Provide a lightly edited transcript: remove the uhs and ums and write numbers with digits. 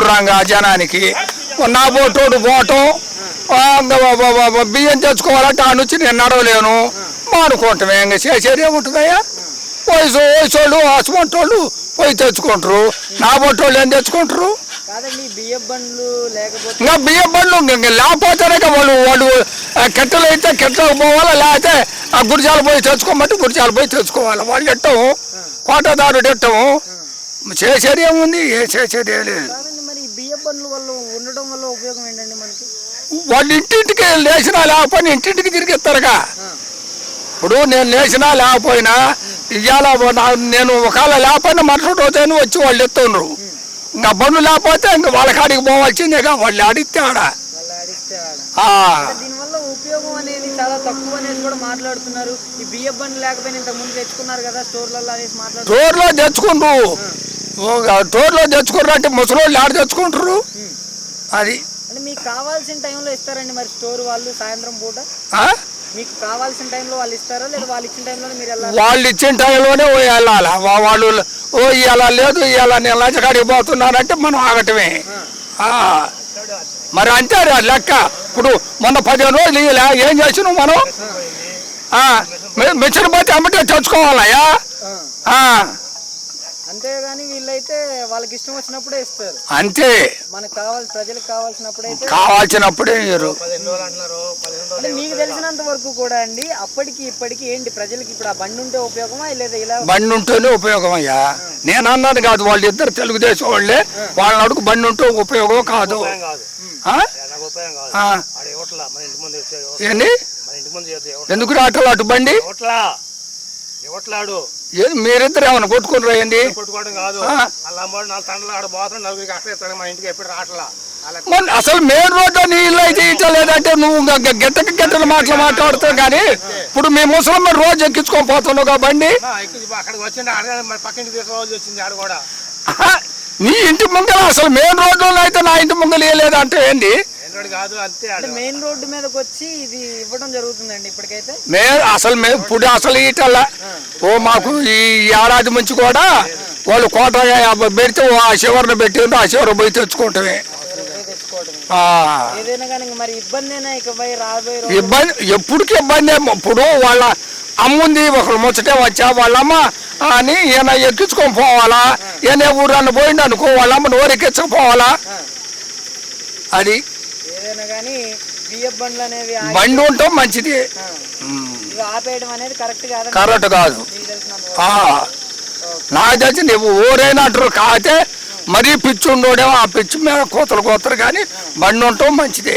దూరంగా జనానికి నా పోటోడు పోవటం బియ్యం తెచ్చుకోవాలంటే ఆ నుంచి నేను నడవలేను మానుకుంటామే ఇంకా చేసేది ఏముంటుందయ్యా వయసోళ్ళు హస్మంటోళ్ళు పోయి తెచ్చుకుంటారు నా పొట్టోళ్ళు ఏం తెచ్చుకుంటారు ఇంకా బియ్యం బండ్లు లేకపోతేనే వాళ్ళు కెట్టలు అయితే కెట్టలకు పోవాలా లేకపోతే ఆ గురిజాలు పోయి తెచ్చుకోమంటే గురిజాలు పోయి తెచ్చుకోవాలి వాళ్ళు ఎట్టము కోటదారుడు ఎట్టము చేసేది ఏముంది చేసేది ఏం లేదు వాళ్ళు ఇంటింటికి లేచినా లేకపోయినా ఇంటింటికి తిరిగిస్తారుగా ఇప్పుడు నేను లేచినా లేకపోయినా ఇవాళ నేను ఒకవేళ లేకపోయినా మరుసటి రోజైనా వచ్చి వాళ్ళు ఎత్తున్నారు ఇంకా బండ్లు లేకపోతే ఇంకా వాళ్ళ కాడికి పోవాల్సిందేగా వాళ్ళు అడిగితే ఆడ ఉపయోగం అనేది చాలా తక్కువ అనేది కూడా మాట్లాడుతున్నారు. ఈ బియ్యం బండ్లు లేకపోయినా ఇంత ముందు తెచ్చుకున్నారు కదా స్టోర్లలో అనేసి మాట్లాడుతున్నారు. స్టోర్లో తెచ్చుకున్నారు అంటే ముసలోళ్ళు ఆడ తెచ్చుకుంటారు. అది అంటే మీకు కావాల్సిన టైంలో ఇస్తారండి మరి స్టోర్ వాళ్ళు సాయంత్రం పూట మీకు కావాల్సిన టైంలో వాళ్ళు ఇస్తారా లేదా వాళ్ళు ఇచ్చిన టైంలోనే మీరు వెళ్ళాలి? వాళ్ళు ఇచ్చిన టైంలోనే వెళ్ళాలి. వాళ్ళు ఇలా లేదు ఇలా నేను లంచకాడికి పోతున్నానంటే మనం ఆగటమే. మరి అంతే లెక్క. ఇప్పుడు మొన్న 15 రోజులు ఇలా ఏం చేసినావు మనం మిషన్ పోతే అమ్మటే తెచ్చుకోవాలయ్యా. అంతేగాని వీళ్ళైతే వాళ్ళకి ఇష్టం వచ్చినప్పుడే ఇస్తారు. అంతే మనకు ప్రజలకు కావాల్సినప్పుడే మీకు తెలిసినంత వరకు కూడా అండి అప్పటికి ఇప్పటికి ఏంటి ప్రజలకి ఇప్పుడు ఆ బండి ఉంటే ఉపయోగమా లేదా ఇలా బండి ఉంటేనే ఉపయోగం అయ్యా. నేను అన్నాను కాదు, వాళ్ళు ఇద్దరు తెలుగుదేశం వాళ్ళే. వాళ్ళని అడుగు బండి ఉంటే ఉపయోగం కాదు. ఏంటి ఎందుకు రావట్లేదు అటు బండి? మీరిద్దరు ఏమన్నా కొట్టుకుని రాయండి. అసలు మెయిన్ రోడ్డు నీళ్ళు అయితే ఇచ్చలేదంటే నువ్వు గెట్టలు మాట్లాడుతావు. కానీ ఇప్పుడు మీ ముసలమ్మ రోజు ఎక్కించుకొని పోతున్నావు బండి. నీ ఇంటి ముంగల అసలు మెయిన్ రోడ్డులో అయితే నా ఇంటి ముంగలు ఇవ్వలేదంటే ఏంది? మెయిన్ రోడ్డు మీదకి వచ్చి ఇది ఇవ్వడం జరుగుతుందండి ఇప్పటికైతే. ఇప్పుడు అసలు ఇటల్లా మాకు ఈ ఏడాది నుంచి కూడా వాళ్ళు కోట పెడితే ఆ చివరిని పెట్టిందో ఆ చివరి పోయి తెచ్చుకోవటమే. ఇబ్బంది ఎప్పటికి ఇబ్బంది. ఇప్పుడు వాళ్ళ అమ్ముంది ఒకరు ముచ్చటే వచ్చా వాళ్ళమ్మ అని ఈయన ఎక్కించుకొని పోవాలా. ఈయన ఊరన్న పోయింది అనుకో వాళ్ళమ్మ నోరు ఎక్కించకపోవాలా. అది బండి ఉంటాం మంచిది. కరెక్ట్ కాదు. నాకు తెలిసి నువ్వు ఊరైనా అంటారు కాకపోతే మరీ పిచ్చి ఉండోడేమో ఆ పిచ్చి మీద కోతలు కోతరు. కానీ బండి ఉంటాం మంచిది.